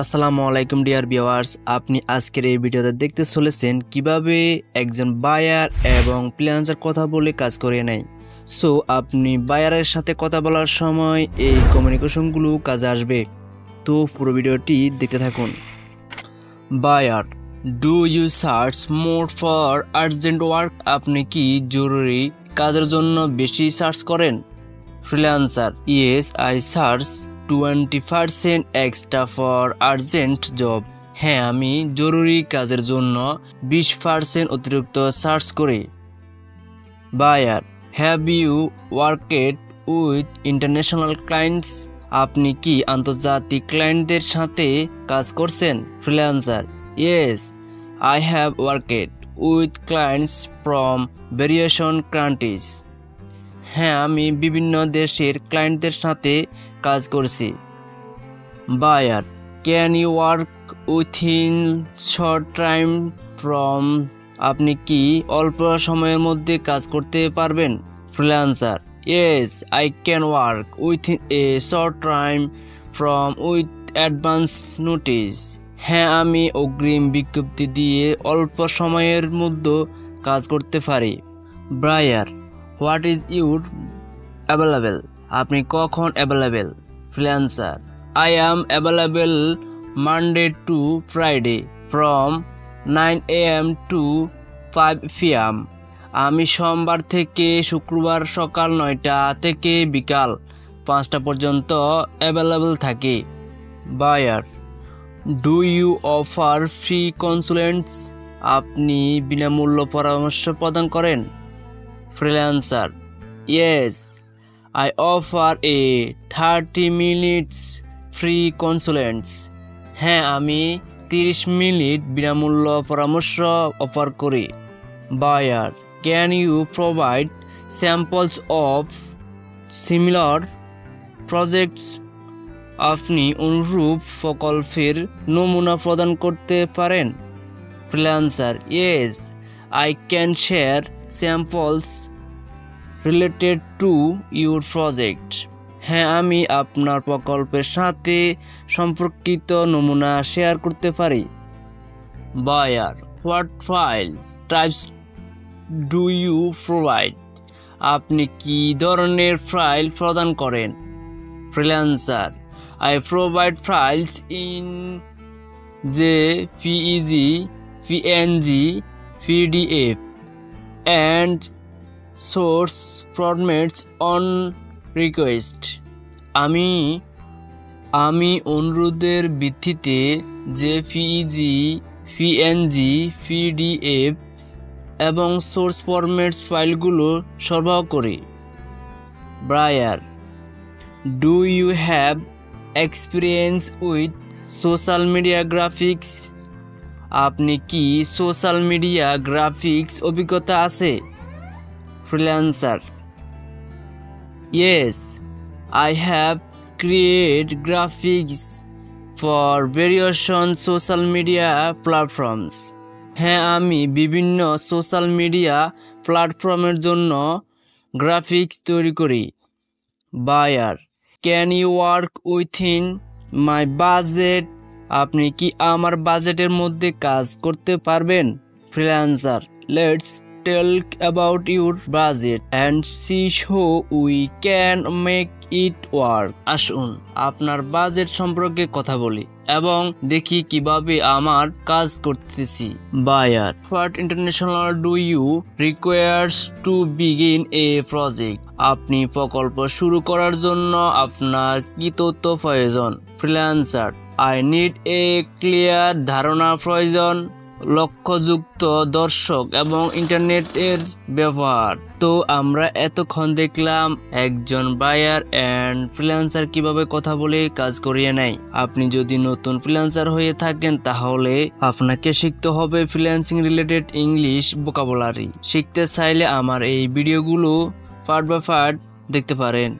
আসসালামু আলাইকুম dear viewers, আপনি আজকের এই ভিডিওতে দেখতে চলেছেন কিভাবে একজন বায়ার এবং ফ্রিল্যান্সার কথা বলে কাজ করিয়ে নেয়। সো আপনি বায়ারের সাথে কথা বলার সময় এই কমিউনিকেশনগুলো কাজে আসবে। তো পুরো ভিডিওটি দেখতে থাকুন। Buyer, do you search more for urgent work? আপনি কি জরুরি কাজের জন্য বেশি সার্চ করেন? Freelancer, yes I search 20% extra for urgent job. হ্যাঁ, আমি জরুরি কাজের জন্য 20% অতিরিক্ত সার্চ করি। Buyer, have you worked with international clients? আপনি কি আন্তর্জাতিক ক্লায়েন্টদের সাথে কাজ করছেন? Freelancer, yes I have worked with clients from variation countries. হ্যাঁ, আমি বিভিন্ন দেশের ক্লায়েন্টদের সাথে কাজ করছি। Buyer, can you work within short time from? আপনি কি অল্প সময়ের মধ্যে কাজ করতে পারবেন? Freelancer, yes I can work within a short time from with advance notice. হ্যাঁ, আমি অগ্রিম বিজ্ঞপ্তি দিয়ে অল্প সময়ের মধ্যে কাজ করতে পারি। Buyer, what is your available? আপনি কখন available? Freelancer, I am available Monday to Friday from 9 AM to 5 PM। আমি সোমবার থেকে শুক্রবার সকাল 9টা থেকে বিকাল 5টা পর্যন্ত অ্যাভেলেবেল থাকি। Buyer, do you offer free consultants? আপনি বিনামূল্য পরামর্শ প্রদান করেন? Freelancer, yes I offer a 30 minutes free consultants. হ্যাঁ, আমি 30 মিনিট বিনামূল্য পরামর্শ অফার করি। Buyer, can you provide samples of similar projects? আপনি অনুরূপ প্রকল্পের নমুনা প্রদান করতে পারেন? Freelancer, yes I can share samples related to your project. হ্যাঁ, আমি আপনার প্রকল্পের সাথে সম্পর্কিত নমুনা শেয়ার করতে পারি। Buyer, what file types do you provide? আপনি কি ধরনের ফাইল প্রদান করেন? Freelancer, I provide files in JPEG, PNG, PDF and source formats on request. আমি অনুরোধের ভিত্তিতে JPEG, PNG, PDF এবং সোর্স ফরম্যাটস ফাইলগুলো সরবরাহ করি। Buyer, do you have experience with social media graphics? আপনি কি সোশ্যাল মিডিয়া গ্রাফিক্স অভিজ্ঞতা আছে? Freelancer, yes I have created graphics for various social media platforms. হ্যাঁ, আমি বিভিন্ন সোশ্যাল মিডিয়া প্ল্যাটফর্মের জন্য গ্রাফিক্স তৈরি করি। Buyer, can you work within my budget? আপনি কি আমার বাজেটের মধ্যে কাজ করতে পারবেন? Freelancer, let's talk about your budget and see how we can make it work. আসুন আপনার বাজেট সম্পর্কে কথা বলি এবং দেখি কিভাবে আমার কাজ করতেছি। Buyer, what international do you requires to begin a project? আপনি প্রকল্প শুরু করার জন্য আপনার কি তথ্য প্রয়োজন? Freelancer, I need a clear ধারণা প্রয়োজন, লক্ষ্যযুক্ত দর্শক এবং ইন্টারনেটের ব্যবহার। তো আমরা এতক্ষণ দেখলাম একজন বায়ার অ্যান্ড ফ্রিল্যান্সার কিভাবে কথা বলে কাজ করিয়ে নেয়। আপনি যদি নতুন ফ্রিল্যান্সার হয়ে থাকেন তাহলে আপনাকে শিখতে হবে ফ্রিল্যান্সিং রিলেটেড ইংলিশ ভোকাবুলারি। শিখতে চাইলে আমার এই ভিডিওগুলো পার্ট বাই পার্ট দেখতে পারেন।